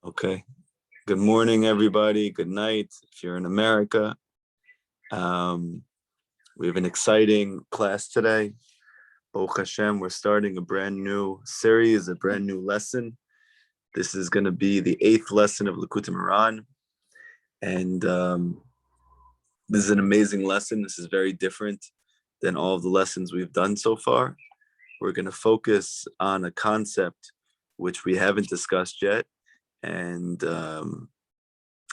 Okay. Good morning, everybody. Good night. If you're in America, we have an exciting class today. Baruch Hashem, we're starting a brand new series, a brand new lesson. This is going to be the 8th lesson of Likutey Moharan. And this is an amazing lesson. This is very different than all of the lessons we've done so far. We're going to focus on a concept which we haven't discussed yet. And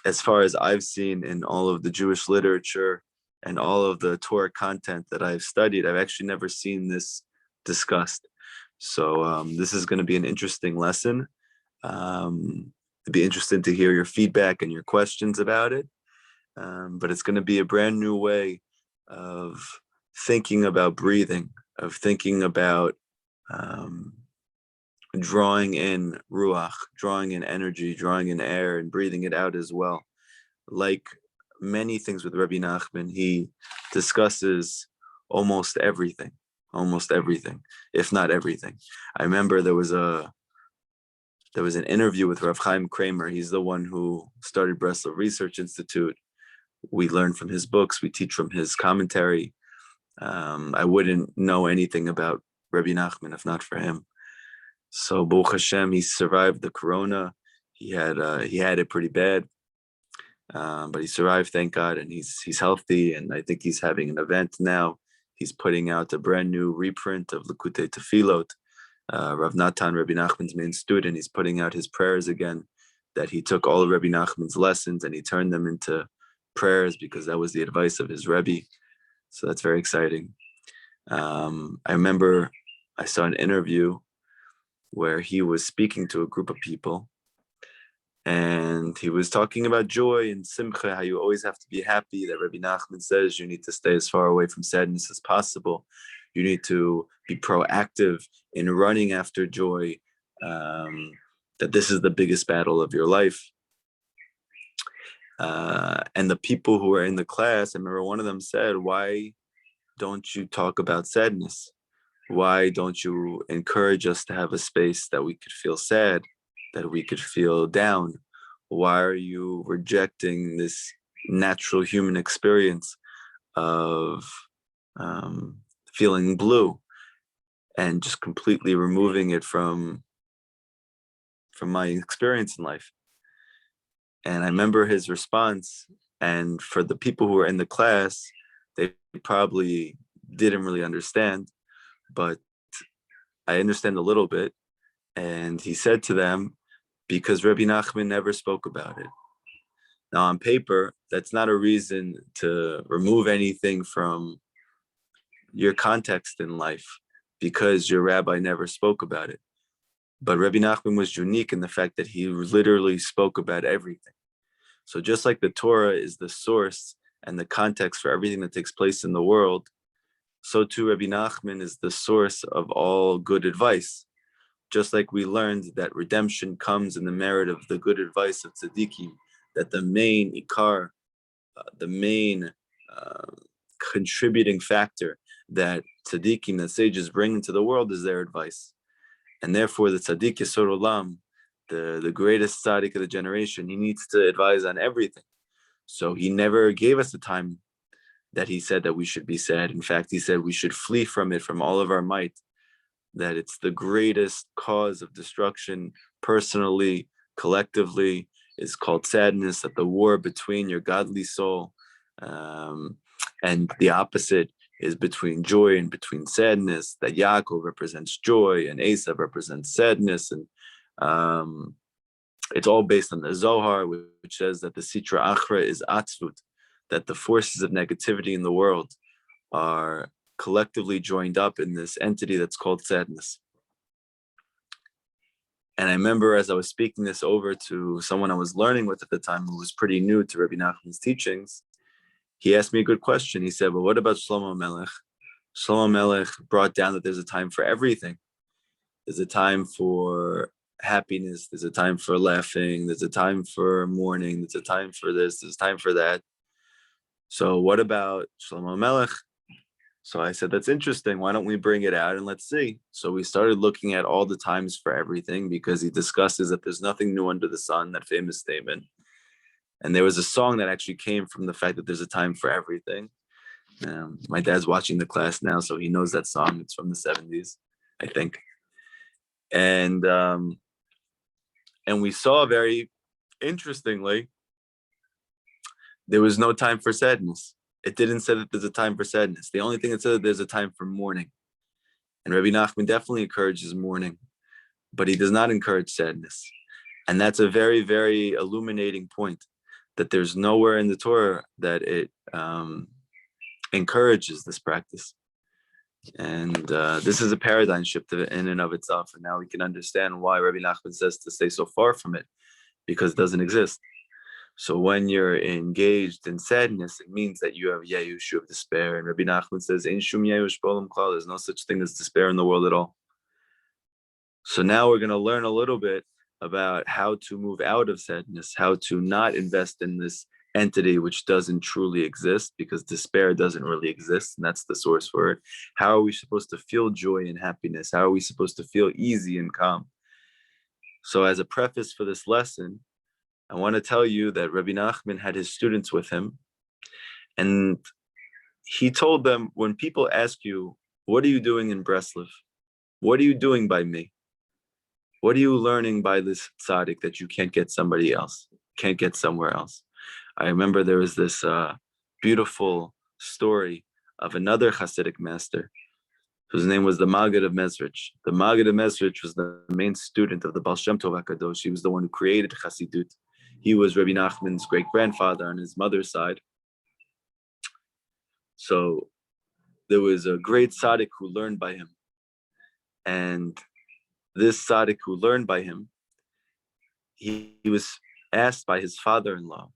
as far as I've seen in all of the Jewish literature and all of the Torah content that I've studied, I've actually never seen this discussed. So this is going to be an interesting lesson. It'd be interesting to hear your feedback and your questions about it. But it's going to be a brand new way of thinking about breathing, of thinking about drawing in ruach, drawing in energy, drawing in air, and breathing it out as well. Like many things with Rabbi Nachman, he discusses almost everything, if not everything. I remember there was an interview with Rav Chaim Kramer. He's the one who started Breslov Research Institute. We learn from his books. We teach from his commentary. I wouldn't know anything about Rabbi Nachman if not for him. So Baruch Hashem, he survived the corona. He had it pretty bad, but he survived, thank God, and he's healthy. And I think he's having an event now. He's putting out a brand new reprint of Likutey Tefillot. Rav Natan, Rabbi Nachman's main student, he's putting out his prayers again. That he took all of Rabbi Nachman's lessons and he turned them into prayers because that was the advice of his Rebbe. So that's very exciting. I remember I saw an interview where he was speaking to a group of people and he was talking about joy and simcha, how you always have to be happy, that Rabbi Nachman says you need to stay as far away from sadness as possible. You need to be proactive in running after joy, that this is the biggest battle of your life. And the people who were in the class, I remember one of them said, why don't you talk about sadness? Why don't you encourage us to have a space that we could feel sad, that we could feel down? Why are you rejecting this natural human experience of feeling blue and just completely removing it from my experience in life? And I remember his response, and for the people who were in the class, they probably didn't really understand, but I understand a little bit. And he said to them, because Rabbi Nachman never spoke about it. Now on paper, that's not a reason to remove anything from your context in life because your rabbi never spoke about it. But Rabbi Nachman was unique in the fact that he literally spoke about everything. So just like the Torah is the source and the context for everything that takes place in the world, so too Rabbi Nachman is the source of all good advice. Just like we learned that redemption comes in the merit of the good advice of tzaddikim, that the main ikar, the main contributing factor that tzaddikim, that sages bring into the world is their advice. And therefore the tzaddik Yesod Olam, the greatest tzaddik of the generation, he needs to advise on everything. So he never gave us a time that he said that we should be sad. In fact, he said we should flee from it from all of our might, that it's the greatest cause of destruction personally, collectively, is called sadness, that the war between your godly soul and the opposite is between joy and between sadness, that Yaakov represents joy and Esav represents sadness. And it's all based on the Zohar, which says that the Sitra Achra is Atzvut, that the forces of negativity in the world are collectively joined up in this entity that's called sadness. And I remember as I was speaking this over to someone I was learning with at the time who was pretty new to Rabbi Nachman's teachings, he asked me a good question. He said, well, what about Shlomo Melech? Shlomo Melech brought down that there's a time for everything. There's a time for happiness. There's a time for laughing. There's a time for mourning. There's a time for this. There's time for that. So what about Shlomo Melech? So I said, that's interesting. Why don't we bring it out and let's see? So we started looking at all the times for everything, because he discusses that there's nothing new under the sun, that famous statement. And there was a song that actually came from the fact that there's a time for everything. My dad's watching the class now, so he knows that song. It's from the 70s, I think. And we saw, very interestingly, there was no time for sadness. It didn't say that there's a time for sadness. The only thing it said that there's a time for mourning. And Rabbi Nachman definitely encourages mourning, but he does not encourage sadness. And that's a very, very illuminating point, that there's nowhere in the Torah that it encourages this practice. And this is a paradigm shift in and of itself. And now we can understand why Rabbi Nachman says to stay so far from it, because it doesn't exist. So when you're engaged in sadness, it means that you have yayush of despair. And Rabbi Nachman says, "Ein shum yayush b'olam klal." There's no such thing as despair in the world at all. So now we're going to learn a little bit about how to move out of sadness, how to not invest in this entity which doesn't truly exist, because despair doesn't really exist, and that's the source for it. How are we supposed to feel joy and happiness? How are we supposed to feel easy and calm? So as a preface for this lesson, I want to tell you that Rabbi Nachman had his students with him, and he told them, when people ask you, what are you doing in Breslov? What are you doing by me? What are you learning by this tzaddik that you can't get somebody else, can't get somewhere else? I remember there was this beautiful story of another Hasidic master whose name was the Maggid of Mezrich. The Maggid of Mezrich was the main student of the Baal Shem Tov HaKadosh. He was the one who created Chassidut. He was Rabbi Nachman's great-grandfather on his mother's side. So there was a great tzaddik who learned by him. And this tzaddik who learned by him, he was asked by his father-in-law,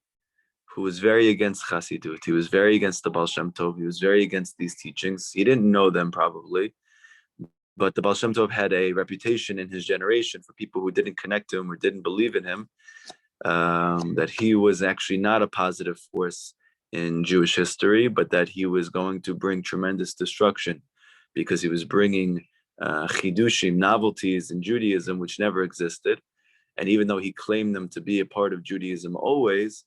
who was very against Chassidut. He was very against the Baal Shem Tov. He was very against these teachings. He didn't know them probably, but the Baal Shem Tov had a reputation in his generation for people who didn't connect to him or didn't believe in him, that he was actually not a positive force in Jewish history, but that he was going to bring tremendous destruction, because he was bringing chidushim, novelties in Judaism, which never existed. And even though he claimed them to be a part of Judaism always,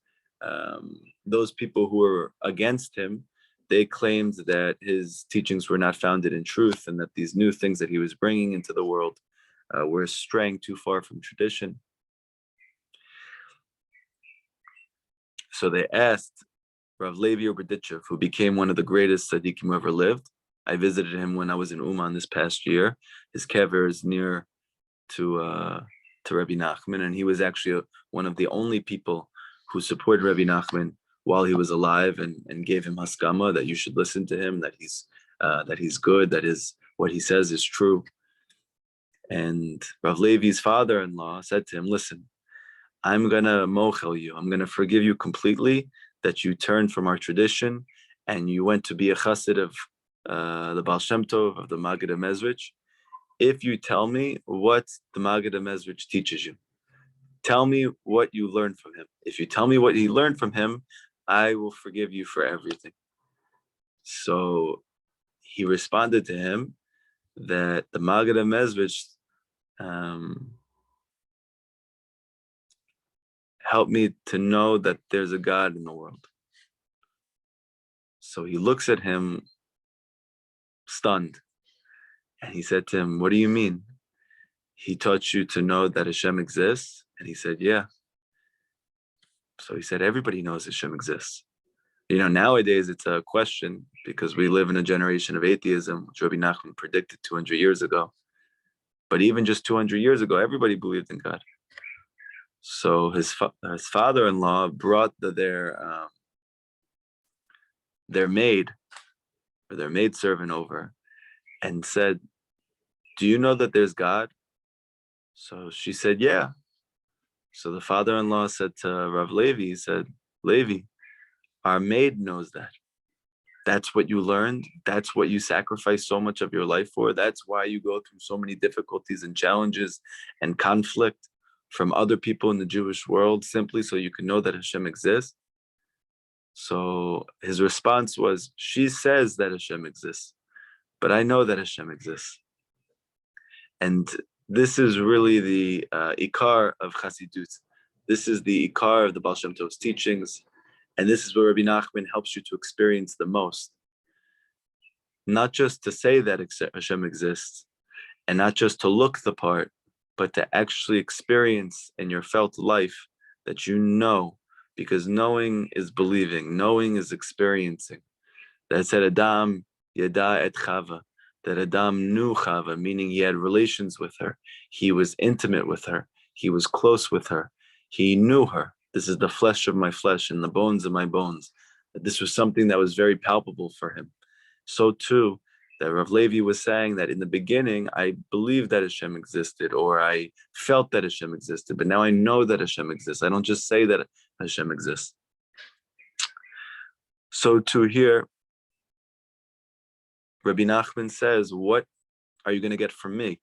those people who were against him, they claimed that his teachings were not founded in truth, and that these new things that he was bringing into the world were straying too far from tradition. So they asked Rav Levi Oberdichev, who became one of the greatest tzaddikim who ever lived. I visited him when I was in Uman this past year. His kever is near to Rabbi Nachman, and he was actually one of the only people who supported Rabbi Nachman while he was alive, and gave him haskama that you should listen to him, that he's good, that what he says is true. And Rav Levi's father-in-law said to him, listen, I'm going to mochel you. I'm going to forgive you completely that you turned from our tradition and you went to be a chassid of the Baal Shem Tov, of the Maggid of Mezrich, if you tell me what the Maggid of Mezrich teaches you. Tell me what you learned from him. If you tell me what he learned from him, I will forgive you for everything. So he responded to him that the Maggid of Mezrich helped me to know that there's a God in the world. So he looks at him stunned, and he said to him, what do you mean? He taught you to know that Hashem exists? And he said, yeah. So he said, everybody knows Hashem exists. Nowadays it's a question, because we live in a generation of atheism, which Rabbi Nachman predicted 200 years ago. But even just 200 years ago, everybody believed in God. So his father-in-law brought their maid, or their maidservant, over and said, do you know that there's God? So she said, yeah. So the father-in-law said to Rav Levi, he said, Levi, our maid knows that. That's what you learned. That's what you sacrificed so much of your life for. That's why you go through so many difficulties and challenges and conflict from other people in the Jewish world, simply so you can know that Hashem exists. So his response was, she says that Hashem exists, but I know that Hashem exists. And this is really the ikar of Chassidut. This is the ikar of the Baal Shem Tov's teachings. And this is where Rabbi Nachman helps you to experience the most. Not just to say that Hashem exists, and not just to look the part, but to actually experience in your felt life that you know, because knowing is believing, knowing is experiencing. That said, Adam yada et Chava, that Adam knew Chava, meaning he had relations with her. He was intimate with her. He was close with her. He knew her. This is the flesh of my flesh and the bones of my bones. This was something that was very palpable for him. So too, that Rav Levi was saying that in the beginning, I believed that Hashem existed, or I felt that Hashem existed, but now I know that Hashem exists. I don't just say that Hashem exists. So too here, Rabbi Nachman says, what are you going to get from me?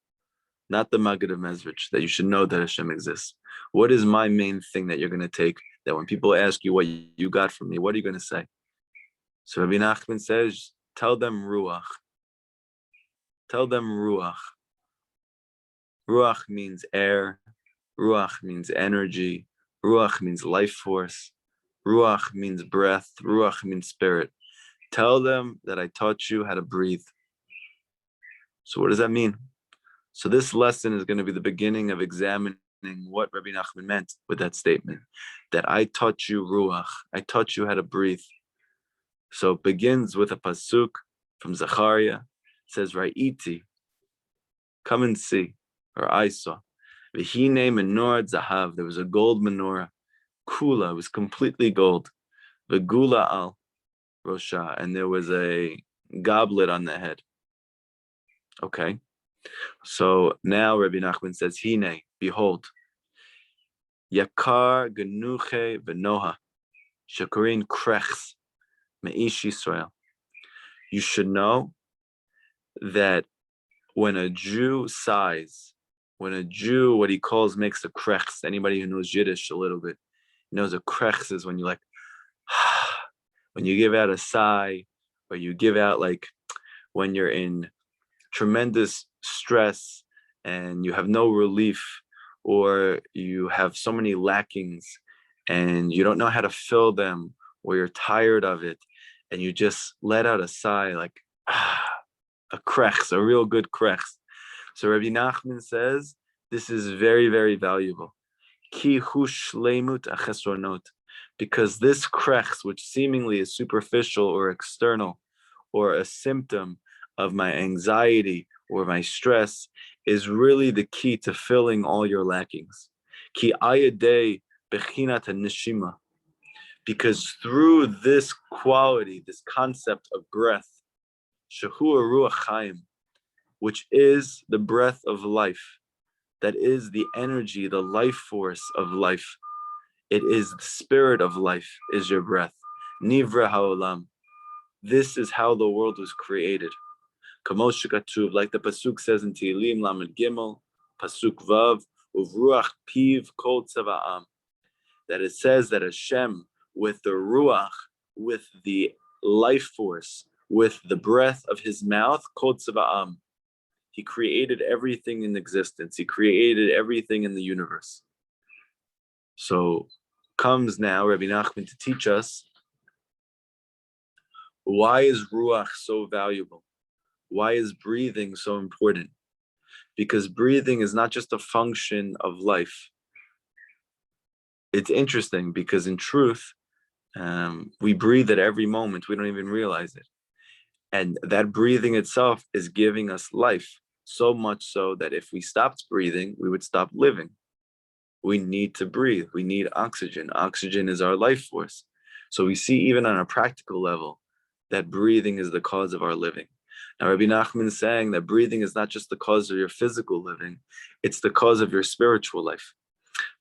Not the Maggid of Mezrich, that you should know that Hashem exists. What is my main thing that you're going to take, that when people ask you what you got from me, what are you going to say? So Rabbi Nachman says, tell them Ruach. Tell them Ruach. Ruach means air. Ruach means energy. Ruach means life force. Ruach means breath. Ruach means spirit. Tell them that I taught you how to breathe. So what does that mean? So this lesson is going to be the beginning of examining what Rabbi Nachman meant with that statement, that I taught you Ruach. I taught you how to breathe. So it begins with a pasuk from Zechariah. It says, Ra'iti, come and see, or I saw. V'hine menorah zahav, there was a gold menorah. Kula, it was completely gold. V'gula al rosha, and there was a goblet on the head. Okay. So now Rabbi Nachman says, Hine, behold, Yakar genuche v'noha, shakurin krechs me'ish Yisrael. You should know that when a Jew sighs, when a Jew, what he calls, makes a krechs, anybody who knows Yiddish a little bit knows a krechs is when you like, when you give out a sigh, or you give out like when you're in tremendous stress and you have no relief, or you have so many lackings and you don't know how to fill them, or you're tired of it and you just let out a sigh like a krechs, a real good krechs. So Rabbi Nachman says this is very, very valuable. Ki hu shleimut achesronot, because this krechs, which seemingly is superficial or external or a symptom of my anxiety or my stress, is really the key to filling all your lackings. Ki ayadei bechinat neshima, because through this quality, this concept of breath, shehu ruach chaim, which is the breath of life, that is the energy, the life force of life. It is the spirit of life, is your breath. Nivra haolam. This is how the world was created. Kamosh katuv, like the pasuk says in Tehillim Lamed Gimel, pasuk Vav, uvruach piv kol tzava'am, that it says that Hashem, with the ruach, with the life force, with the breath of his mouth, kol tzava'am, he created everything in existence. He created everything in the universe. So comes now Rabbi Nachman to teach us, why is ruach so valuable? Why is breathing so important? Because breathing is not just a function of life. It's interesting because in truth, we breathe at every moment. We don't even realize it. And that breathing itself is giving us life, so much so that if we stopped breathing, we would stop living. We need to breathe. We need oxygen. Oxygen is our life force. So we see even on a practical level that breathing is the cause of our living. Now, Rabbi Nachman is saying that breathing is not just the cause of your physical living, it's the cause of your spiritual life.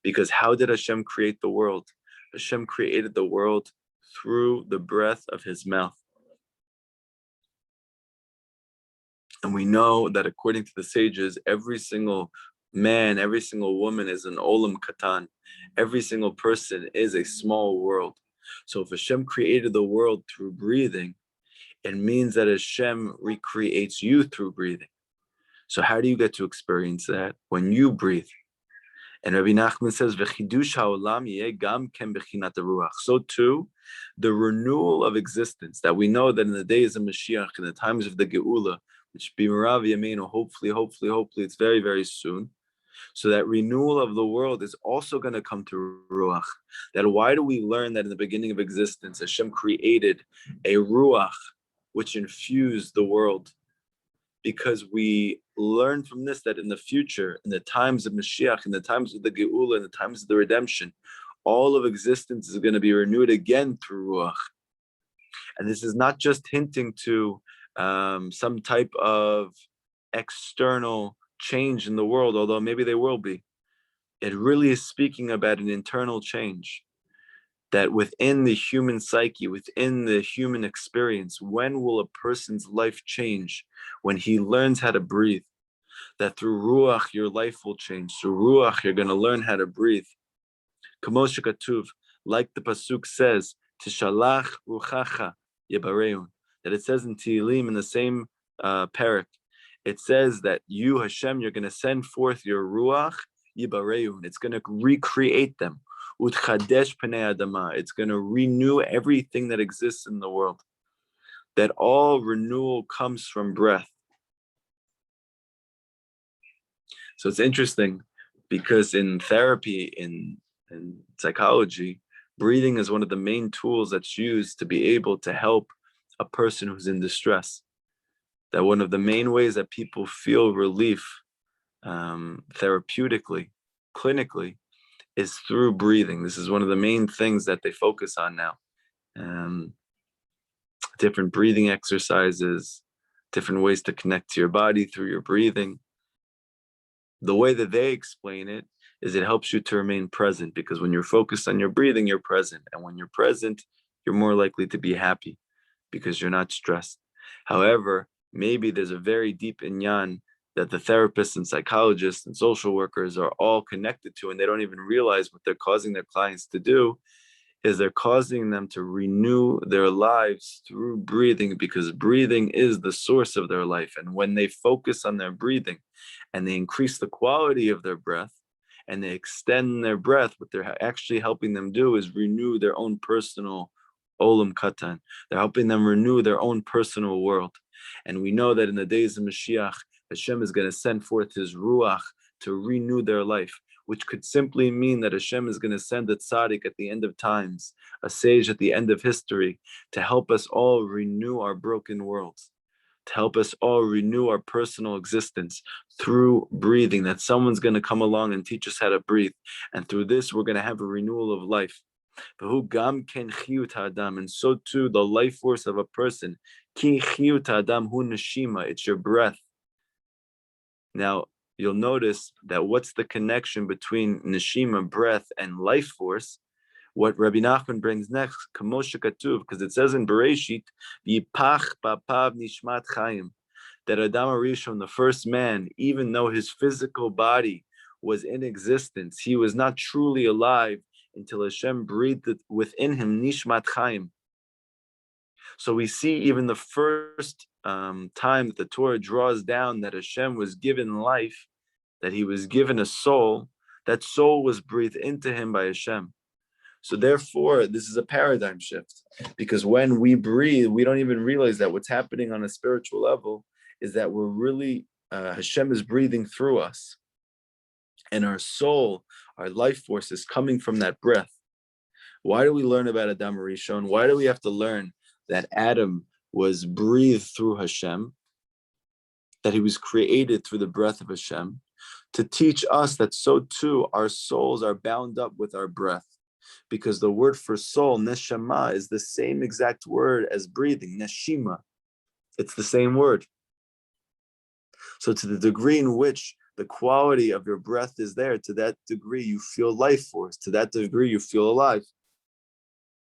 Because how did Hashem create the world? Hashem created the world through the breath of his mouth. And we know that according to the sages, every single man, every single woman is an olam katan. Every single person is a small world. So if Hashem created the world through breathing, it means that Hashem recreates you through breathing. So how do you get to experience that? When you breathe. And Rabbi Nachman says, "V'chidush ha'olam yeh gam ken bechinat haruach." So too, the renewal of existence, that we know that in the days of Mashiach, in the times of the Geula, which be Merav Yameinu, hopefully, it's very, very soon. So that renewal of the world is also going to come to Ruach. That why do we learn that in the beginning of existence, Hashem created a Ruach which infused the world? Because we learn from this that in the future, in the times of Mashiach, in the times of the Geula, in the times of the redemption, all of existence is going to be renewed again through Ruach. And this is not just hinting to some type of external change in the world, although maybe they will be. It really is speaking about an internal change. That within the human psyche, within the human experience, when will a person's life change? When he learns how to breathe. That through Ruach, your life will change. Through Ruach, you're going to learn how to breathe. Kamosha Katuv, like the Pasuk says, Tishalach Ruchacha Yebareun. That it says in Tehillim, in the same parak, it says that you, Hashem, you're going to send forth your Ruach Yebareun. It's going to recreate them. Utchadesh Pnei Adama. It's going to renew everything that exists in the world. That all renewal comes from breath. So it's interesting because in therapy, in psychology, breathing is one of the main tools that's used to be able to help a person who's in distress. That one of the main ways that people feel relief therapeutically, clinically, is through breathing. This is one of the main things that they focus on now. Different breathing exercises, different ways to connect to your body through your breathing. The way that they explain it is it helps you to remain present, because when you're focused on your breathing, you're present. And when you're present, you're more likely to be happy because you're not stressed. However, maybe there's a very deep inyan that the therapists and psychologists and social workers are all connected to, and they don't even realize what they're causing their clients to do is they're causing them to renew their lives through breathing, because breathing is the source of their life. And when they focus on their breathing and they increase the quality of their breath and they extend their breath, what they're actually helping them do is renew their own personal olam katan. They're helping them renew their own personal world. And we know that in the days of Mashiach, Hashem is going to send forth his ruach to renew their life, which could simply mean that Hashem is going to send a tzaddik at the end of times, a sage at the end of history, to help us all renew our broken worlds, to help us all renew our personal existence through breathing, that someone's going to come along and teach us how to breathe. And through this, we're going to have a renewal of life. And so too, the life force of a person, it's your breath. Now, you'll notice that what's the connection between neshima, breath, and life force? What Rabbi Nachman brings next, Kamosha Katuv, because it says in Bereshit, Yipach Papav Nishmat Chaim, that Adam Arishon, the first man, even though his physical body was in existence, he was not truly alive until Hashem breathed within him Nishmat Chaim. So we see even the first time that the Torah draws down that Hashem was given life, that he was given a soul, that soul was breathed into him by Hashem. So therefore, this is a paradigm shift, because when we breathe, we don't even realize that what's happening on a spiritual level is that we're really, Hashem is breathing through us. And our soul, our life force is coming from that breath. Why do we learn about Adam Rishon? Why do we have to learn that Adam was breathed through Hashem, that he was created through the breath of Hashem, to teach us that so too our souls are bound up with our breath, because the word for soul, neshama, is the same exact word as breathing, neshima. It's the same word. So to the degree in which the quality of your breath is there, to that degree you feel life force, to that degree you feel alive.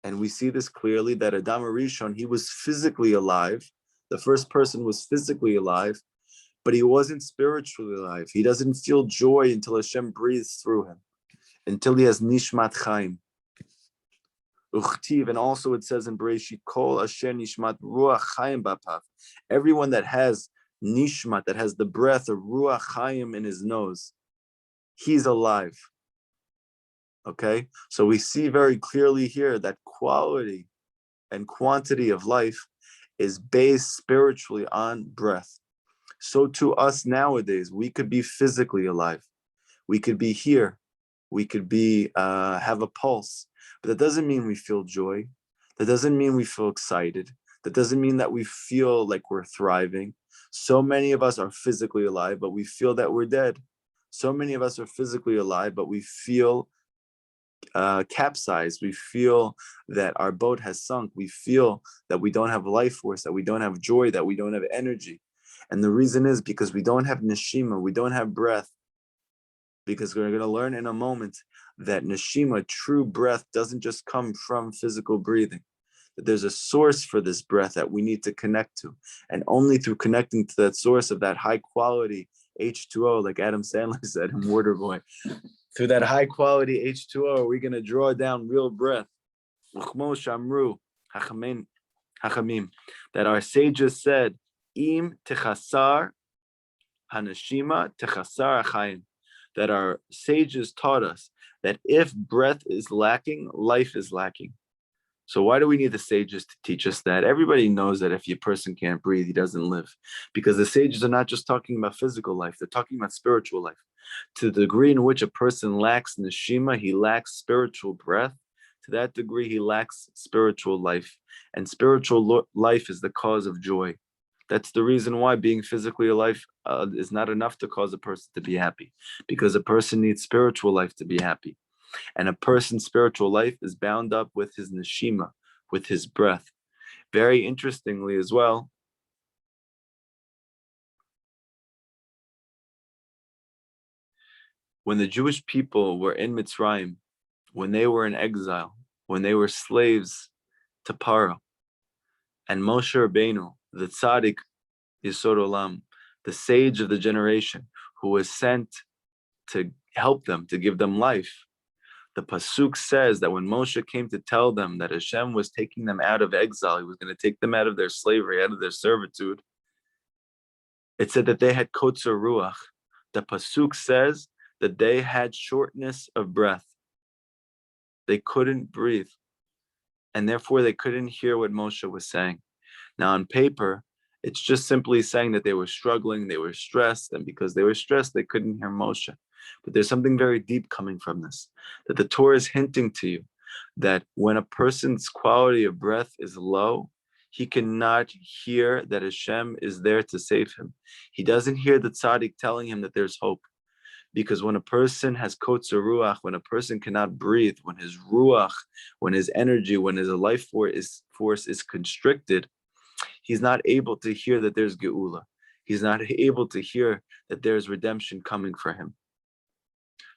And we see this clearly that Adam Rishon, he was physically alive. The first person was physically alive, but he wasn't spiritually alive. He doesn't feel joy until Hashem breathes through him, until he has Nishmat Chaim. Uchtiv, and also it says in Bereshit, Kol Asher Nishmat Ruach Chaim Bapav. Everyone that has Nishmat, that has the breath of Ruach Chaim in his nose, he's alive. Okay, so we see very clearly here that quality and quantity of life is based spiritually on breath. So to us nowadays, we could be physically alive. We could be here. We could be have a pulse. But that doesn't mean we feel joy. That doesn't mean we feel excited. That doesn't mean that we feel like we're thriving. So many of us are physically alive, but we feel that we're dead. So many of us are physically alive, but we feel capsized. We feel that our boat has sunk. We feel that we don't have life force, that we don't have joy, that we don't have energy. And the reason is because we don't have neshima, we don't have breath. Because we're going to learn in a moment that neshima, true breath, doesn't just come from physical breathing. That there's a source for this breath that we need to connect to. And only through connecting to that source of that high quality H2O, like Adam Sandler said in Waterboy, through that high quality H2O, are we going to draw down real breath. Shamru, Hachamim, that our sages said, Im techasar hanashima techasar achayim, that our sages taught us that if breath is lacking, life is lacking. So why do we need the sages to teach us that? Everybody knows that if a person can't breathe, he doesn't live. Because the sages are not just talking about physical life, they're talking about spiritual life. To the degree in which a person lacks neshima, he lacks spiritual breath. To that degree, he lacks spiritual life. And spiritual life is the cause of joy. That's the reason why being physically alive is not enough to cause a person to be happy. Because a person needs spiritual life to be happy. And a person's spiritual life is bound up with his neshima, with his breath. Very interestingly as well, when the Jewish people were in Mitzrayim, when they were in exile, when they were slaves to Paro, and Moshe Rabbeinu, the tzaddik Yisod Olam, the sage of the generation, who was sent to help them, to give them life, the pasuk says that when Moshe came to tell them that Hashem was taking them out of exile, he was going to take them out of their slavery, out of their servitude, it said that they had kotzer ruach. The pasuk says that they had shortness of breath. They couldn't breathe. And therefore they couldn't hear what Moshe was saying. Now on paper, it's just simply saying that they were struggling, they were stressed, and because they were stressed, they couldn't hear Moshe. But there's something very deep coming from this, that the Torah is hinting to you that when a person's quality of breath is low, he cannot hear that Hashem is there to save him. He doesn't hear the tzaddik telling him that there's hope. Because when a person has kotzer ruach, when a person cannot breathe, when his ruach, when his energy, when his life force is constricted, he's not able to hear that there's geula. He's not able to hear that there's redemption coming for him.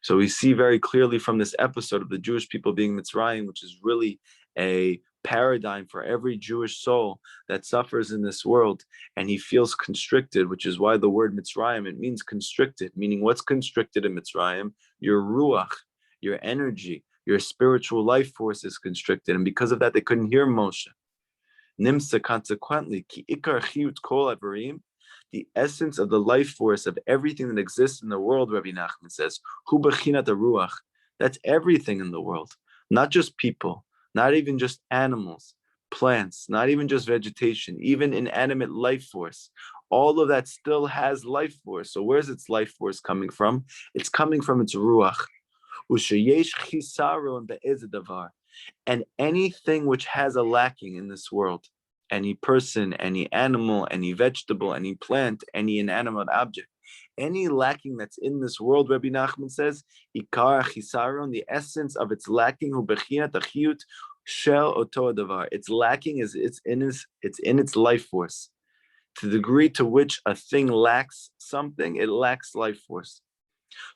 So we see very clearly from this episode of the Jewish people being Mitzrayim, which is really a paradigm for every Jewish soul that suffers in this world, and he feels constricted, which is why the word Mitzrayim, it means constricted, meaning what's constricted in Mitzrayim? Your ruach, your energy, your spiritual life force is constricted, and because of that, they couldn't hear Moshe. Nimsa, consequently, ki ikar chiyut kol avarim, the essence of the life force of everything that exists in the world, Rabbi Nachman says, hu bechinat ruach, that's everything in the world, not just people, not even just animals, plants, not even just vegetation, even inanimate life force. All of that still has life force. So where's its life force coming from? It's coming from its ruach. And anything which has a lacking in this world, any person, any animal, any vegetable, any plant, any inanimate object, any lacking that's in this world, Rabbi Nachman says, ikar chisaron, the essence of its lacking, hu bechinat achiyut shel oto davar. Its lacking is it's in its life force. To the degree to which a thing lacks something, it lacks life force.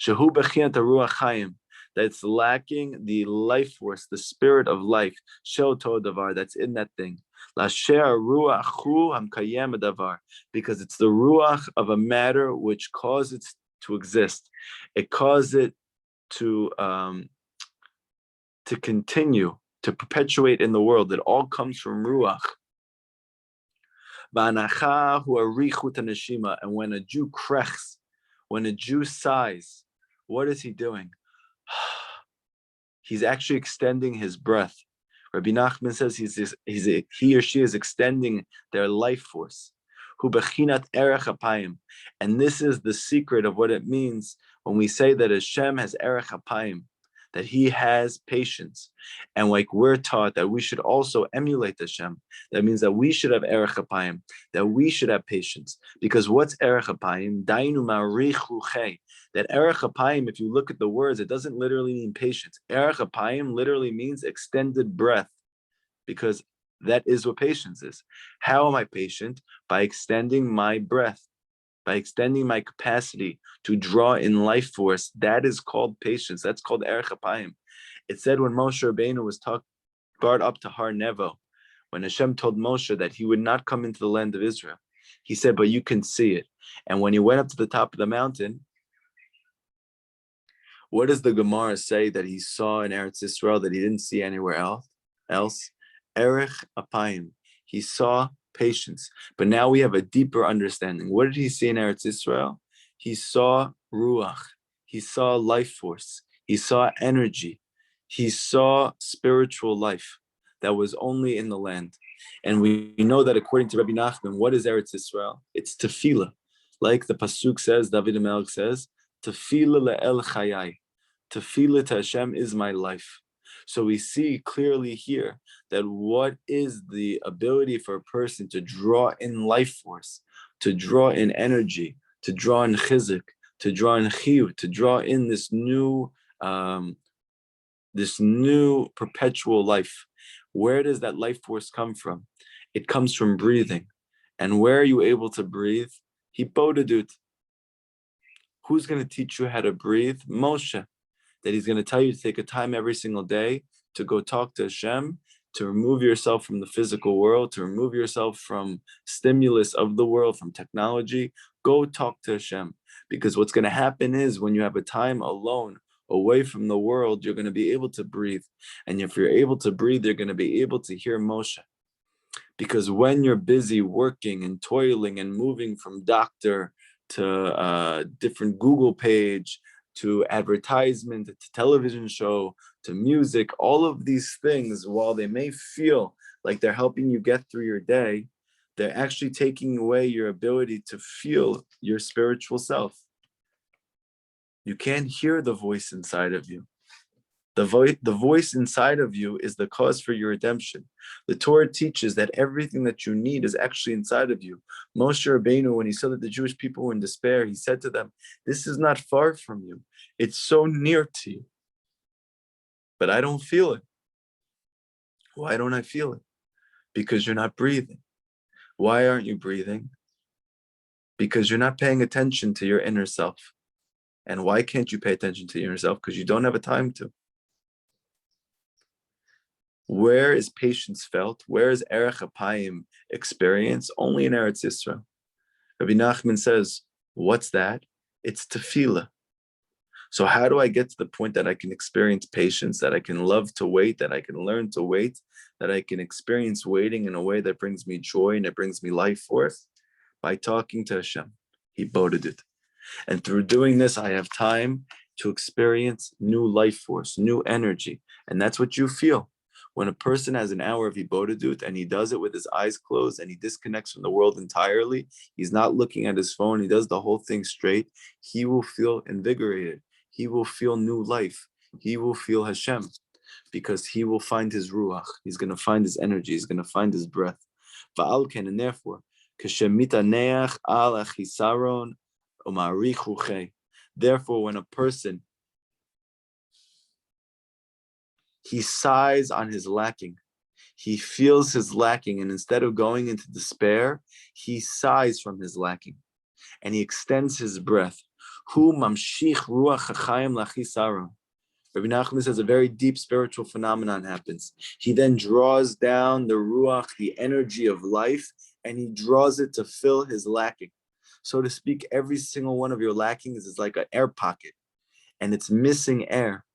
Shehu bechinat ruach chayim, that's lacking the life force, the spirit of life, shel oto davar, that's in that thing. Because it's the ruach of a matter which causes it to exist. It causes it to continue to perpetuate in the world. It all comes from Ruach. And when a Jew krechs, when a Jew sighs, what is he doing? He's actually extending his breath. Rabbi Nachman says he or she is extending their life force. Hu bechinat erech apayim. And this is the secret of what it means when we say that Hashem has erech apayim, that he has patience. And like we're taught that we should also emulate Hashem. That means that we should have erech apayim, that we should have patience. Because what's erech apayim? Dainu ma'arich ruchei. That erech apayim, if you look at the words, it doesn't literally mean patience. Erech apayim literally means extended breath, because that is what patience is. How am I patient? By extending my breath, by extending my capacity to draw in life force. That is called patience. That's called erech apayim. It said when Moshe Rabbeinu was brought up to Har Nevo, when Hashem told Moshe that he would not come into the land of Israel, he said, but you can see it. And when he went up to the top of the mountain, what does the Gemara say that he saw in Eretz Yisrael that he didn't see anywhere else? Erech apayim. He saw patience. But now we have a deeper understanding. What did he see in Eretz Yisrael? He saw ruach. He saw life force. He saw energy. He saw spiritual life that was only in the land. And we know that according to Rabbi Nachman, what is Eretz Yisrael? It's tefillah. Like the Pasuk says, David HaMelech says, tefillah le'el chayai. Tefillah to Hashem is my life. So we see clearly here that what is the ability for a person to draw in life force, to draw in energy, to draw in chizuk, to draw in chiyut, to draw in this new perpetual life. Where does that life force come from? It comes from breathing. And where are you able to breathe? Hibodedut. Who's going to teach you how to breathe? Moshe. That he's going to tell you to take a time every single day to go talk to Hashem, to remove yourself from the physical world, to remove yourself from stimulus of the world, from technology. Go talk to Hashem. Because what's going to happen is when you have a time alone, away from the world, you're going to be able to breathe. And if you're able to breathe, you're going to be able to hear Moshe. Because when you're busy working and toiling and moving from doctor to different Google page, to advertisement, to television show, to music, all of these things, while they may feel like they're helping you get through your day, they're actually taking away your ability to feel your spiritual self. You can't hear the voice inside of you. The voice inside of you is the cause for your redemption. The Torah teaches that everything that you need is actually inside of you. Moshe Rabbeinu, when he saw that the Jewish people were in despair, he said to them, this is not far from you. It's so near to you. But I don't feel it. Why don't I feel it? Because you're not breathing. Why aren't you breathing? Because you're not paying attention to your inner self. And why can't you pay attention to your inner self? Because you don't have a time to. Where is patience felt? Where is erech apayim experienced? Only in Eretz Yisrael. Rabbi Nachman says, what's that? It's tefillah. So how do I get to the point that I can experience patience, that I can love to wait, that I can learn to wait, that I can experience waiting in a way that brings me joy and it brings me life force? By talking to Hashem. He boded it. And through doing this, I have time to experience new life force, new energy. And that's what you feel. When a person has an hour of Hibodedut and he does it with his eyes closed and he disconnects from the world entirely, he's not looking at his phone, he does the whole thing straight, he will feel invigorated. He will feel new life. He will feel Hashem because he will find his ruach. He's going to find his energy. He's going to find his breath. And therefore, therefore, when a person he sighs on his lacking, he feels his lacking, and instead of going into despair, he sighs from his lacking, and he extends his breath. Hu mamshich ruach hachayim lachisaro. Rabbi Nachman says a very deep spiritual phenomenon happens. He then draws down the ruach, the energy of life, and he draws it to fill his lacking. So to speak, every single one of your lackings is like an air pocket, and it's missing air.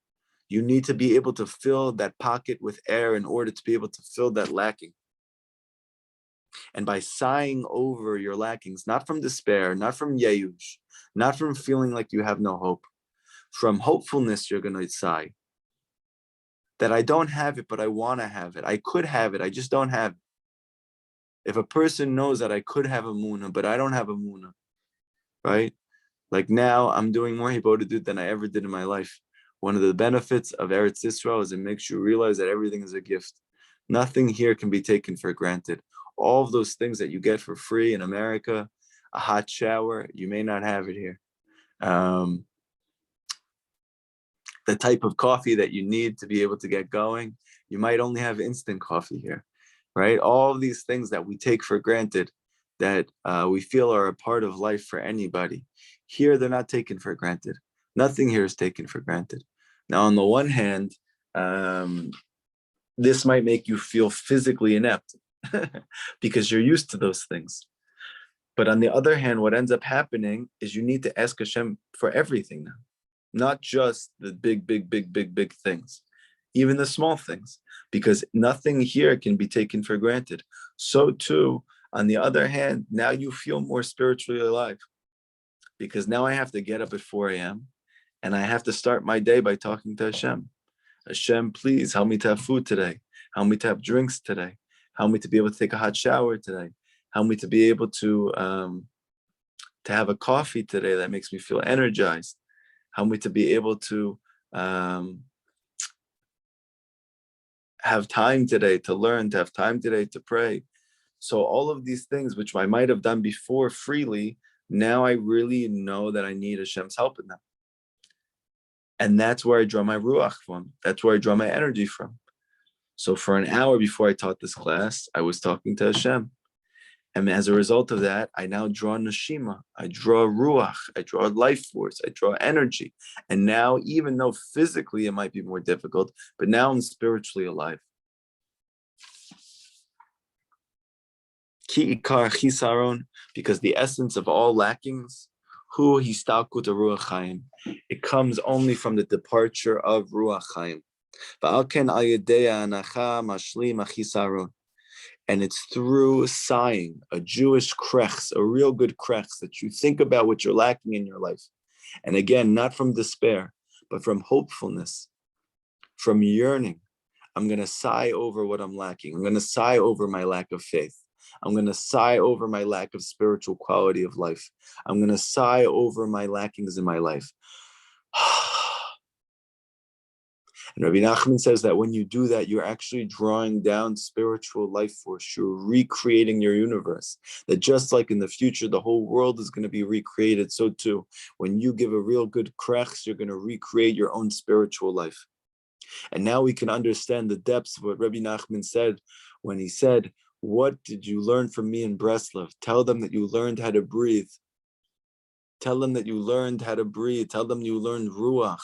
You need to be able to fill that pocket with air in order to be able to fill that lacking. And by sighing over your lackings, not from despair, not from yeyush, not from feeling like you have no hope, from hopefulness, you're going to sigh. That I don't have it, but I want to have it. I could have it, I just don't have it. If a person knows that I could have a muna, but I don't have a muna, right? Like now, I'm doing more hibodedut than I ever did in my life. One of the benefits of Eretz Yisrael is it makes you realize that everything is a gift. Nothing here can be taken for granted. All of those things that you get for free in America, a hot shower, you may not have it here. The type of coffee that you need to be able to get going, you might only have instant coffee here, right? All of these things that we take for granted that we feel are a part of life for anybody. Here, they're not taken for granted. Nothing here is taken for granted. Now, on the one hand, this might make you feel physically inept because you're used to those things. But on the other hand, what ends up happening is you need to ask Hashem for everything now, not just the big things, even the small things, because nothing here can be taken for granted. So too, on the other hand, now you feel more spiritually alive because now I have to get up at 4 a.m. and I have to start my day by talking to Hashem. Hashem, please help me to have food today. Help me to have drinks today. Help me to be able to take a hot shower today. Help me to be able to have a coffee today that makes me feel energized. Help me to be able to have time today to learn, to have time today to pray. So all of these things, which I might have done before freely, now I really know that I need Hashem's help in them. And that's where I draw my ruach from. That's where I draw my energy from. So for an hour before I taught this class, I was talking to Hashem. And as a result of that, I now draw neshima, I draw ruach, I draw life force, I draw energy. And now, even though physically it might be more difficult, but now I'm spiritually alive. Ki ikar chisaron, because the essence of all lackings, hu histalkut ruach chaim, it comes only from the departure of ruach chaim. Va'alken al yedei ha'anacha mashlim achisaron. And it's through sighing, a Jewish krechs, a real good krechs, that you think about what you're lacking in your life. And again, not from despair, but from hopefulness, from yearning. I'm going to sigh over what I'm lacking. I'm going to sigh over my lack of faith. I'm going to sigh over my lack of spiritual quality of life. I'm going to sigh over my lackings in my life. And Rabbi Nachman says that when you do that, you're actually drawing down spiritual life force. You're recreating your universe. That just like in the future, the whole world is going to be recreated. So too, when you give a real good krechs, you're going to recreate your own spiritual life. And now we can understand the depths of what Rabbi Nachman said when he said, what did you learn from me in Breslov? Tell them that you learned how to breathe. Tell them that you learned how to breathe. Tell them you learned ruach.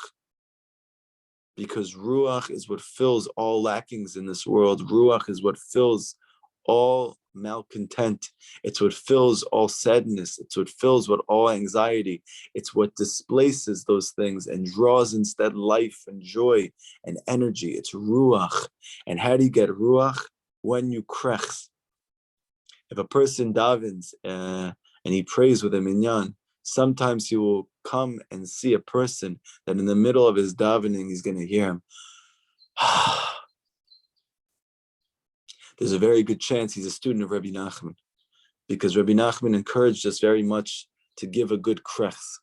Because ruach is what fills all lackings in this world. Ruach is what fills all malcontent. It's what fills all sadness. It's what fills all anxiety. It's what displaces those things and draws instead life and joy and energy. It's ruach. And how do you get ruach? When you krechs. If a person davens and he prays with a minyan, sometimes he will come and see a person that in the middle of his davening, he's going to hear him. There's a very good chance he's a student of Rabbi Nachman, because Rabbi Nachman encouraged us very much to give a good krechs.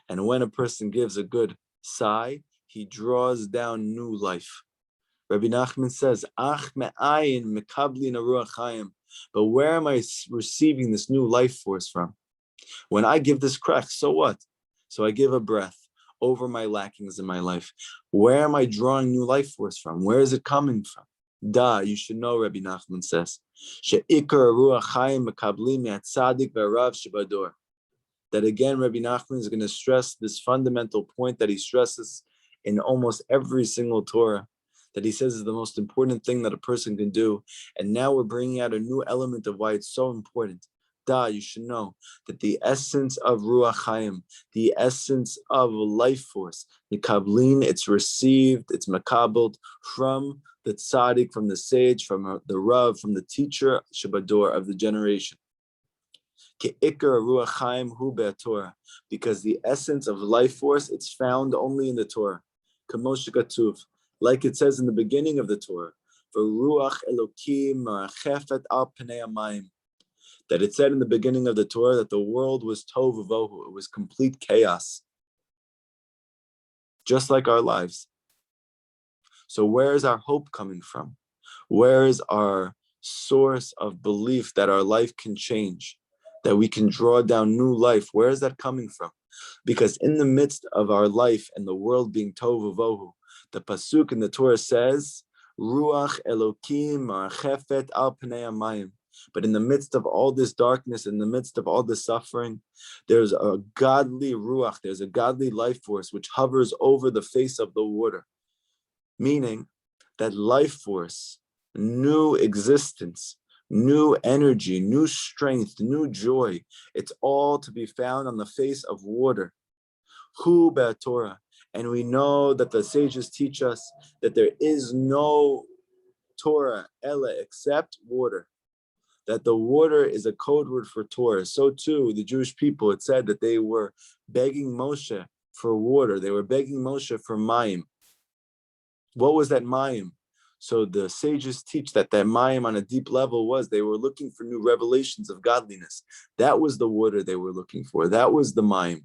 And when a person gives a good sigh, he draws down new life. Rabbi Nachman says, Ach me'ayin mekablin ruach chaim. But where am I receiving this new life force from? When I give this krech, so what? So I give a breath over my lackings in my life. Where am I drawing new life force from? Where is it coming from? You should know, Rabbi Nachman says, that again, Rabbi Nachman is going to stress this fundamental point that he stresses in almost every single Torah, that he says is the most important thing that a person can do. And now we're bringing out a new element of why it's so important. You should know that the essence of Ruach Chaim, the essence of life force, Mikablin, it's received, it's makabelt from the tzaddik, from the sage, from the Rav, from the teacher, Shabador of the generation. Ke'ikar Ruach Chaim hu be'Torah, because the essence of life force, it's found only in the Torah. Kamosh Katuv, like it says in the beginning of the Torah, V'ruach Elokim marachefet al pnei hamayim, that it said in the beginning of the Torah that the world was tohu vohu, it was complete chaos, just like our lives. So where is our hope coming from? Where is our source of belief that our life can change, that we can draw down new life? Where is that coming from? Because in the midst of our life and the world being tohu vohu, the pasuk in the Torah says, Ruach Elokim marachefet al pnei hamayim. But in the midst of all this darkness, in the midst of all this suffering, there's a godly ruach, there's a godly life force which hovers over the face of the water. Meaning that life force, new existence, new energy, new strength, new joy, it's all to be found on the face of water. Hu be'Torah. And we know that the sages teach us that there is no Torah, ella, except water. That the water is a code word for Torah. So too, the Jewish people, it said that they were begging Moshe for water. They were begging Moshe for mayim. What was that mayim? So the sages teach that mayim on a deep level was they were looking for new revelations of godliness. That was the water they were looking for. That was the mayim.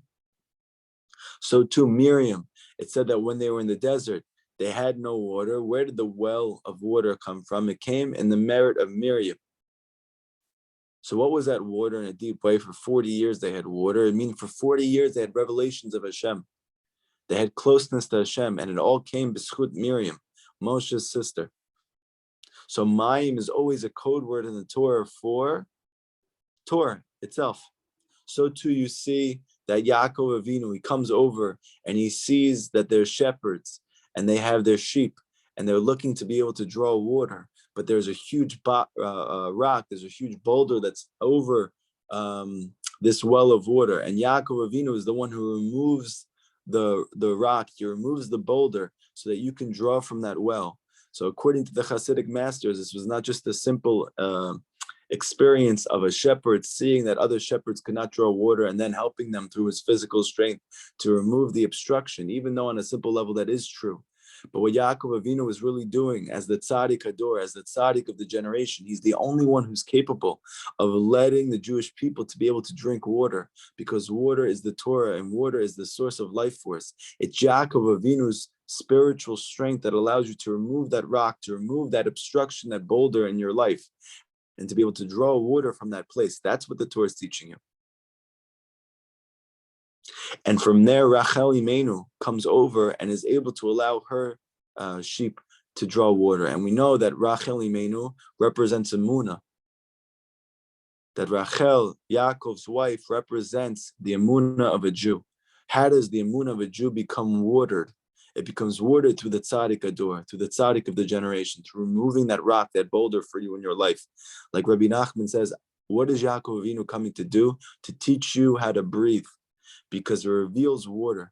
So too, Miriam, it said that when they were in the desert, they had no water. Where did the well of water come from? It came in the merit of Miriam. So what was that water in a deep way? For 40 years they had water. It means for 40 years they had revelations of Hashem. They had closeness to Hashem, and it all came b'schut Miriam, Moshe's sister. So Mayim is always a code word in the Torah for Torah itself. So too you see that Yaakov Avinu, he comes over and he sees that there's shepherds and they have their sheep and they're looking to be able to draw water. But there's a huge rock, there's a huge boulder that's over this well of water. And Yaakov Avinu is the one who removes the rock, he removes the boulder so that you can draw from that well. So according to the Hasidic masters, this was not just a simple experience of a shepherd seeing that other shepherds could not draw water and then helping them through his physical strength to remove the obstruction, even though on a simple level that is true. But what Yaakov Avinu is really doing as the tzaddik hador, as the tzaddik of the generation, he's the only one who's capable of letting the Jewish people to be able to drink water, because water is the Torah and water is the source of life force. It's Yaakov Avinu's spiritual strength that allows you to remove that rock, to remove that obstruction, that boulder in your life, and to be able to draw water from that place. That's what the Torah is teaching you. And from there, Rachel Imenu comes over and is able to allow her sheep to draw water. And we know that Rachel Imenu represents Emunah. That Rachel, Yaakov's wife, represents the Emunah of a Jew. How does the Emunah of a Jew become watered? It becomes watered through the tzaddik ador, through the tzaddik of the generation, through removing that rock, that boulder for you in your life. Like Rabbi Nachman says, what is Yaakov Avinu coming to do? To teach you how to breathe, because it reveals water.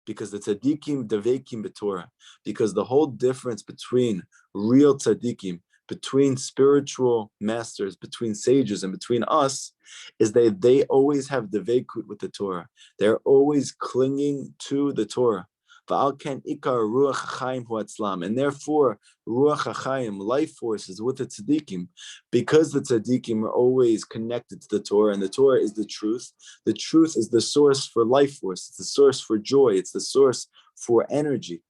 Because the tzaddikim davekim b'Torah, because the whole difference between real tzaddikim, between spiritual masters, between sages, and between us, is that they always have the veikut with the Torah. They're always clinging to the Torah. And therefore, Ruach HaChaim, life force, is with the tzaddikim, because the tzaddikim are always connected to the Torah, and the Torah is the truth. The truth is the source for life force. It's the source for joy. It's the source for energy.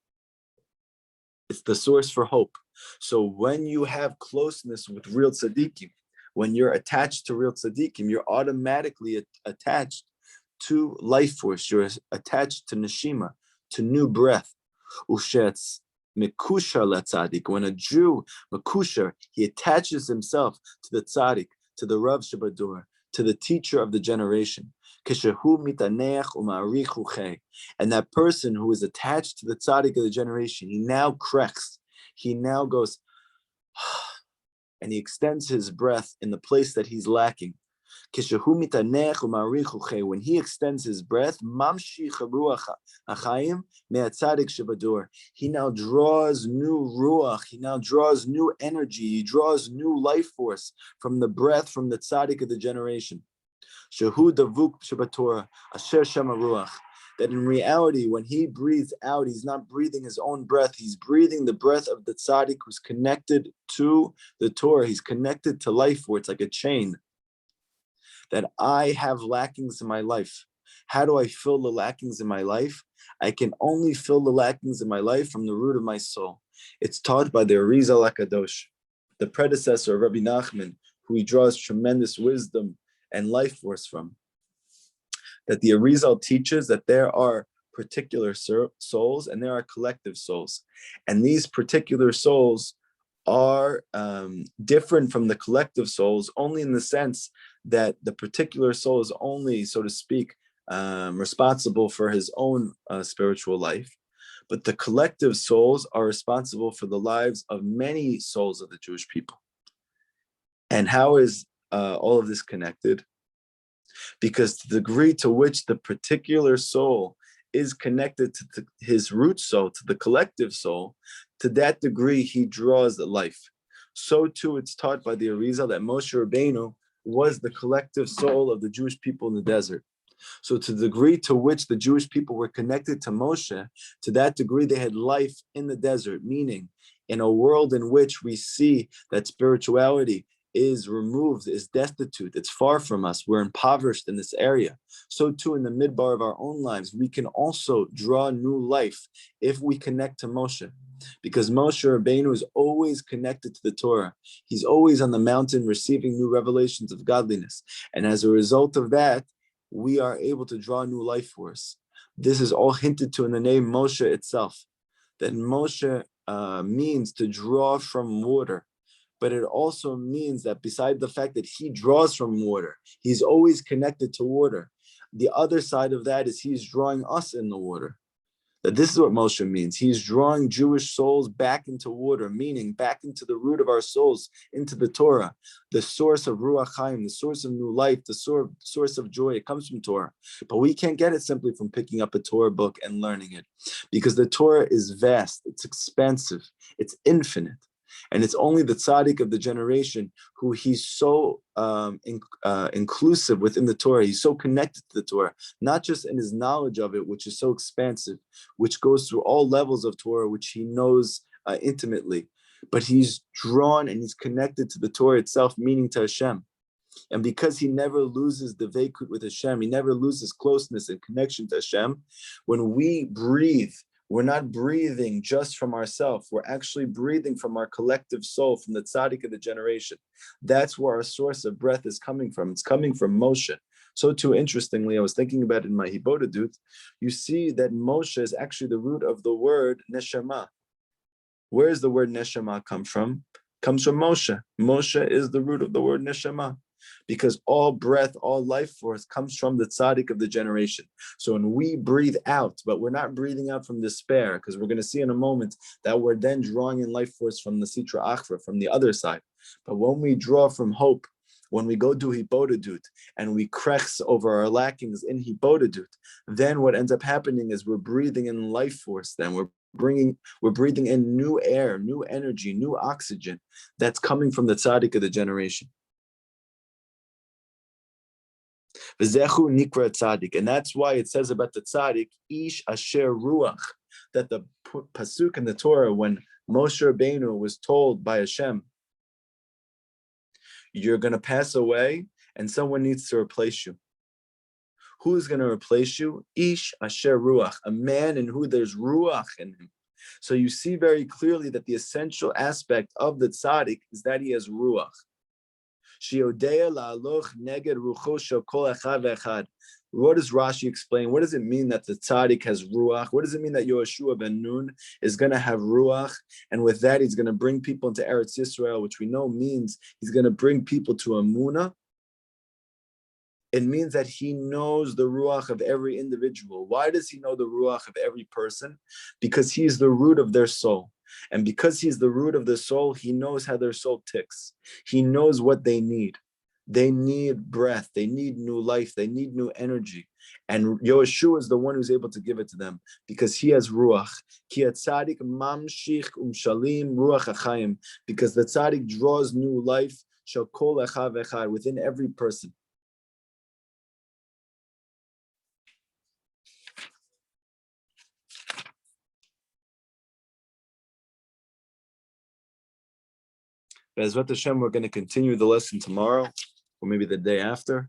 It's the source for hope. So when you have closeness with real tzaddikim, when you're attached to real tzaddikim, you're automatically attached to life force. You're attached to neshima, to new breath. Ushetz mekushar latzadik. When a Jew, mekushar, he attaches himself to the tzaddik, to the Rav Shabador, to the teacher of the generation. And that person who is attached to the tzaddik of the generation, he now cracks. He now goes, and he extends his breath in the place that he's lacking. When he extends his breath, he now draws new ruach, he now draws new energy, he draws new life force from the breath from the tzaddik of the generation. That in reality, when he breathes out, he's not breathing his own breath, he's breathing the breath of the tzaddik who's connected to the Torah, he's connected to life force. It's like a chain. That I have lackings in my life. How do I fill the lackings in my life? I can only fill the lackings in my life from the root of my soul. It's taught by the Arizal HaKadosh, the predecessor of Rabbi Nachman, who he draws tremendous wisdom and life force from. That the Arizal teaches that there are particular souls and there are collective souls. And these particular souls are different from the collective souls only in the sense that the particular soul is only, so to speak, responsible for his own spiritual life. But the collective souls are responsible for the lives of many souls of the Jewish people. And how is all of this connected? Because to the degree to which the particular soul is connected to his root soul, to the collective soul, to that degree he draws the life. So too it's taught by the Arizal that Moshe Rabbeinu was the collective soul of the Jewish people in the desert. So to the degree to which the Jewish people were connected to Moshe, to that degree they had life in the desert, meaning in a world in which we see that spirituality is removed, is destitute, it's far from us, we're impoverished in this area. So too in the midbar of our own lives, we can also draw new life if we connect to Moshe. Because Moshe Rabbeinu is always connected to the Torah. He's always on the mountain receiving new revelations of godliness. And as a result of that, we are able to draw new life force. This is all hinted to in the name Moshe itself. That Moshe means to draw from water. But it also means that beside the fact that he draws from water, he's always connected to water. The other side of that is he's drawing us in the water. That this is what Moshe means. He's drawing Jewish souls back into water, meaning back into the root of our souls, into the Torah, the source of Ruach Chaim, the source of new life, the source of joy. It comes from Torah. But we can't get it simply from picking up a Torah book and learning it, because the Torah is vast, it's expansive, it's infinite. And it's only the tzaddik of the generation who he's so inclusive within the Torah. He's so connected to the Torah, not just in his knowledge of it, which is so expansive, which goes through all levels of Torah, which he knows intimately, but he's drawn and he's connected to the Torah itself, meaning to Hashem. And because he never loses the veikut with Hashem, he never loses closeness and connection to Hashem, when we breathe, we're not breathing just from ourselves. We're actually breathing from our collective soul, from the tzaddik of the generation. That's where our source of breath is coming from. It's coming from Moshe. So too, interestingly, I was thinking about it in my Hibodedut, you see that Moshe is actually the root of the word neshama. Where does the word neshama come from? It comes from Moshe. Moshe is the root of the word neshama. Because all breath, all life force comes from the tzaddik of the generation. So when we breathe out, but we're not breathing out from despair, because we're going to see in a moment that we're then drawing in life force from the Sitra Achra, from the other side. But when we draw from hope, when we go do Hibodedut and we krechs over our lackings in Hibodedut, then what ends up happening is we're breathing in life force. Then we're breathing in new air, new energy, new oxygen that's coming from the tzaddik of the generation. V'zechu nikra tzaddik, and that's why it says about the tzaddik, ish asher ruach, that the pasuk in the Torah when Moshe Rabbeinu was told by Hashem, you're going to pass away and someone needs to replace you. Who is going to replace you? Ish asher ruach, a man in who there's ruach in him. So you see very clearly that the essential aspect of the tzaddik is that he has ruach. What does Rashi explain? What does it mean that the tzaddik has ruach? What does it mean that Yoshua ben Nun is going to have ruach? And with that, he's going to bring people into Eretz Yisrael, which we know means he's going to bring people to Amunah. It means that he knows the ruach of every individual. Why does he know the ruach of every person? Because he is the root of their soul. And because he's the root of the soul, he knows how their soul ticks. He knows what they need. They need breath. They need new life. They need new energy. And Yoshua is the one who's able to give it to them because he has ruach. Ki hatzadik mamshich umshalim ruach achayim. Because the tzaddik draws new life shall kol echad v'echad within every person. Be'ezrat Hashem, we're going to continue the lesson tomorrow, or maybe the day after.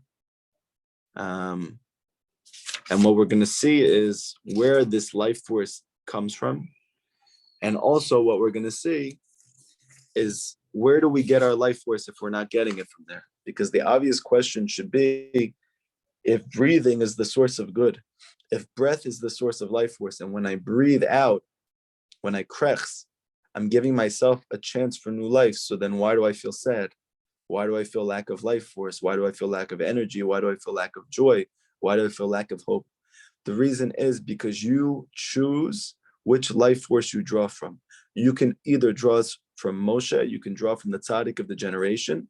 And what we're going to see is where this life force comes from. And also what we're going to see is where do we get our life force if we're not getting it from there? Because the obvious question should be, if breathing is the source of good, if breath is the source of life force, and when I breathe out, when I krechs, I'm giving myself a chance for new life. So then why do I feel sad? Why do I feel lack of life force? Why do I feel lack of energy? Why do I feel lack of joy? Why do I feel lack of hope? The reason is because you choose which life force you draw from. You can either draw from Moshe, you can draw from the tzaddik of the generation,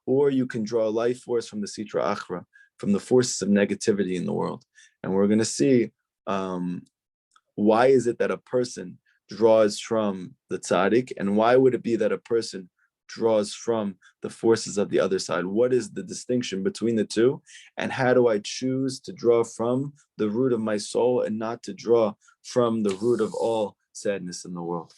or you can draw life force from the Sitra Achra, from the forces of negativity in the world. And we're going to see why is it that a person draws from the tzaddik, and why would it be that a person draws from the forces of the other side? What is the distinction between the two, and how do I choose to draw from the root of my soul and not to draw from the root of all sadness in the world?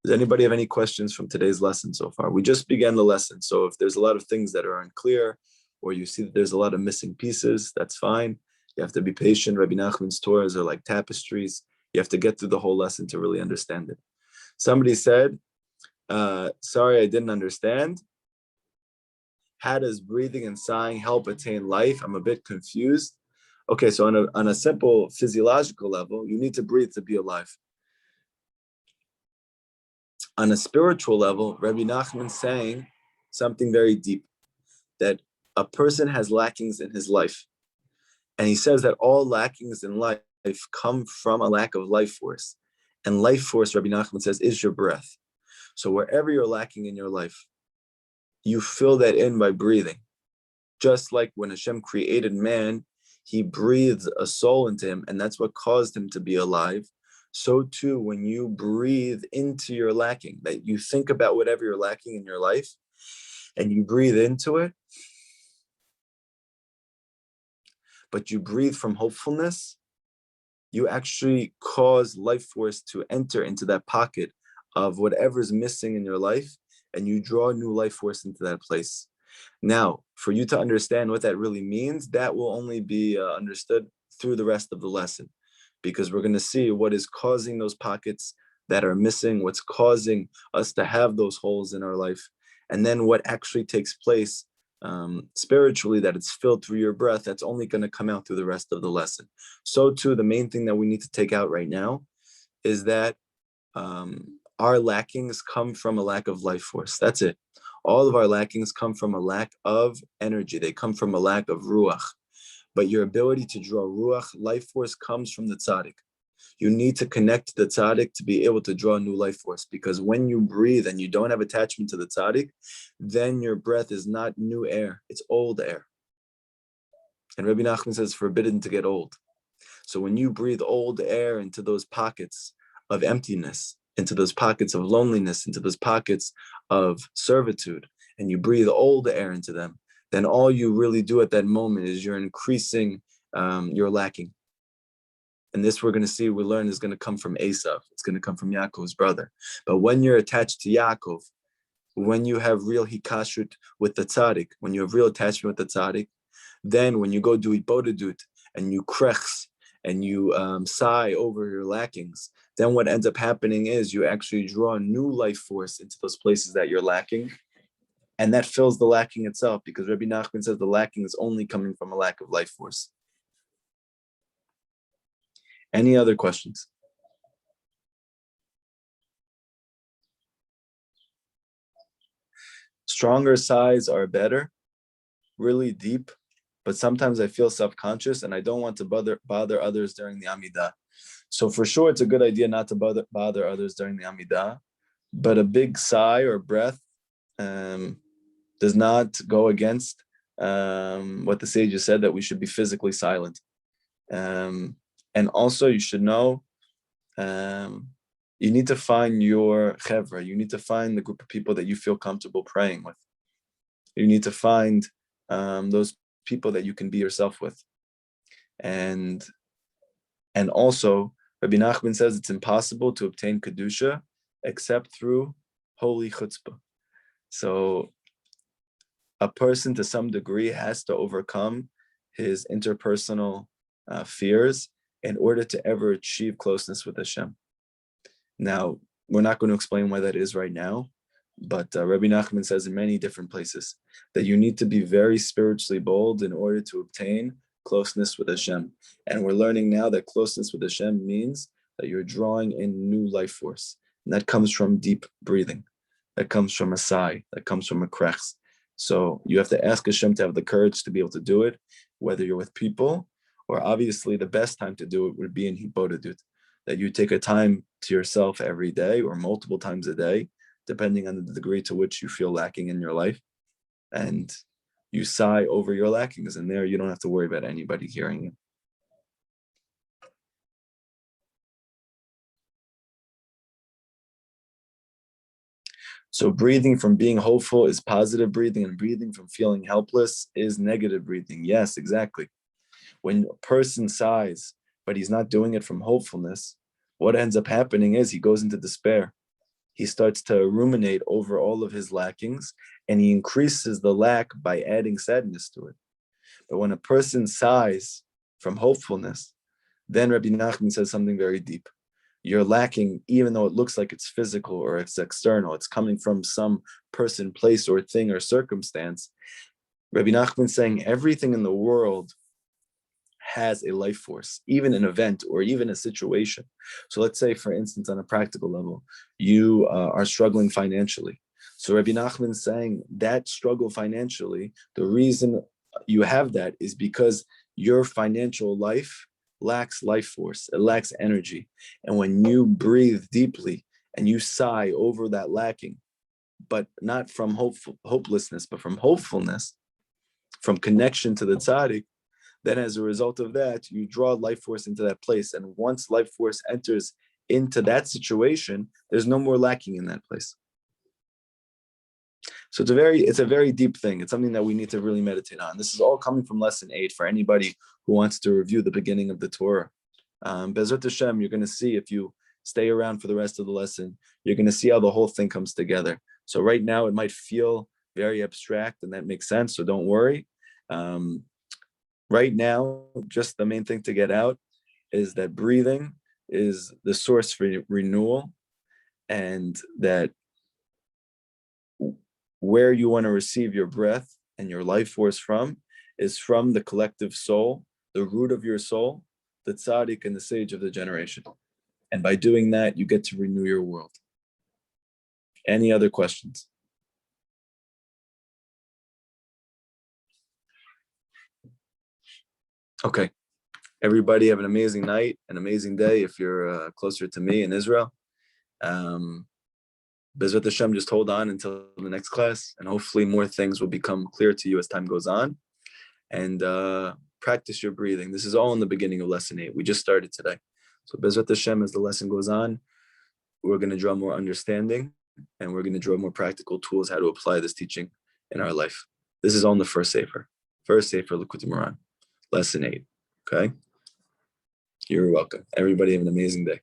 Does anybody have any questions from today's lesson so far? We just began the lesson, so if there's a lot of things that are unclear, or you see that there's a lot of missing pieces, that's fine. You have to be patient. Rabbi Nachman's Torahs are like tapestries. You have to get through the whole lesson to really understand it. Somebody said, sorry, I didn't understand. How does breathing and sighing help attain life? I'm a bit confused. Okay, so on a simple physiological level, you need to breathe to be alive. On a spiritual level, Rabbi Nachman's saying something very deep, that a person has lackings in his life. And he says that all lackings in life come from a lack of life force. And life force, Rabbi Nachman says, is your breath. So wherever you're lacking in your life, you fill that in by breathing. Just like when Hashem created man, he breathed a soul into him, and that's what caused him to be alive. So too, when you breathe into your lacking, that you think about whatever you're lacking in your life, and you breathe into it, but you breathe from hopefulness, you actually cause life force to enter into that pocket of whatever's missing in your life, and you draw new life force into that place. Now, for you to understand what that really means, that will only be understood through the rest of the lesson, because we're going to see what is causing those pockets that are missing, what's causing us to have those holes in our life, and then what actually takes place spiritually, that it's filled through your breath. That's only going to come out through the rest of the lesson. So too, the main thing that we need to take out right now is that our lackings come from a lack of life force. That's it. All of our lackings come from a lack of energy. They come from a lack of ruach. But your ability to draw ruach, life force, comes from the tzaddik. You need to connect to the tzaddik to be able to draw new life force, because when you breathe and you don't have attachment to the tzaddik, then your breath is not new air, it's old air. And Rabbi Nachman says it's forbidden to get old. So when you breathe old air into those pockets of emptiness, into those pockets of loneliness, into those pockets of servitude, and you breathe old air into them, then all you really do at that moment is you're increasing your lacking. And this we're going to see, we learn, is going to come from Esav. It's going to come from Yaakov's brother. But when you're attached to Yaakov, when you have real hikashrut with the tzaddik, when you have real attachment with the tzaddik, then when you go do ibodedut and you krechs and you sigh over your lackings, then what ends up happening is you actually draw new life force into those places that you're lacking. And that fills the lacking itself, because Rabbi Nachman says the lacking is only coming from a lack of life force. Any other questions? Stronger sighs are better, really deep, but sometimes I feel self-conscious and I don't want to bother others during the Amidah. So for sure, it's a good idea not to bother others during the Amidah. But a big sigh or breath does not go against what the sages said, that we should be physically silent. And also you should know, you need to find your chevra, you need to find the group of people that you feel comfortable praying with. You need to find those people that you can be yourself with. And also, Rabbi Nachman says it's impossible to obtain Kedusha except through holy chutzpah. So a person to some degree has to overcome his interpersonal fears in order to ever achieve closeness with Hashem. Now, we're not going to explain why that is right now, but Rabbi Nachman says in many different places that you need to be very spiritually bold in order to obtain closeness with Hashem. And we're learning now that closeness with Hashem means that you're drawing in new life force. And that comes from deep breathing. That comes from a sigh. That comes from a krechs. So you have to ask Hashem to have the courage to be able to do it, whether you're with people, or obviously the best time to do it would be in Hibodedut, that you take a time to yourself every day or multiple times a day, depending on the degree to which you feel lacking in your life. And you sigh over your lackings, and there you don't have to worry about anybody hearing you. So breathing from being hopeful is positive breathing, and breathing from feeling helpless is negative breathing. Yes, exactly. When a person sighs, but he's not doing it from hopefulness, what ends up happening is he goes into despair. He starts to ruminate over all of his lackings, and he increases the lack by adding sadness to it. But when a person sighs from hopefulness, then Rabbi Nachman says something very deep. You're lacking, even though it looks like it's physical or it's external, it's coming from some person, place, or thing or circumstance. Rabbi Nachman saying everything in the world has a life force, even an event or even a situation. So let's say, for instance, on a practical level, you are struggling financially. So Rabbi Nachman is saying that struggle financially, the reason you have that is because your financial life lacks life force, it lacks energy. And when you breathe deeply and you sigh over that lacking, but not from hopelessness, but from hopefulness, from connection to the tzaddik, then as a result of that, you draw life force into that place. And once life force enters into that situation, there's no more lacking in that place. So it's a very deep thing. It's something that we need to really meditate on. This is all coming from lesson 8 for anybody who wants to review the beginning of the Torah. Bezrat Hashem, you're going to see, if you stay around for the rest of the lesson, you're going to see how the whole thing comes together. So right now it might feel very abstract, and that makes sense. So don't worry. Right now, just the main thing to get out is that breathing is the source for renewal, and that where you want to receive your breath and your life force from is from the collective soul, the root of your soul, the tzaddik and the sage of the generation. And by doing that, you get to renew your world. Any other questions? Okay. Everybody have an amazing night, an amazing day if you're closer to me in Israel. Bezrat Hashem, just hold on until the next class, and hopefully more things will become clear to you as time goes on. And practice your breathing. This is all in the beginning of lesson 8. We just started today. So Bezrat Hashem, as the lesson goes on, we're going to draw more understanding, and we're going to draw more practical tools how to apply this teaching in our life. This is all in the first sefer Likutey Moharan, lesson 8. Okay? You're welcome. Everybody have an amazing day.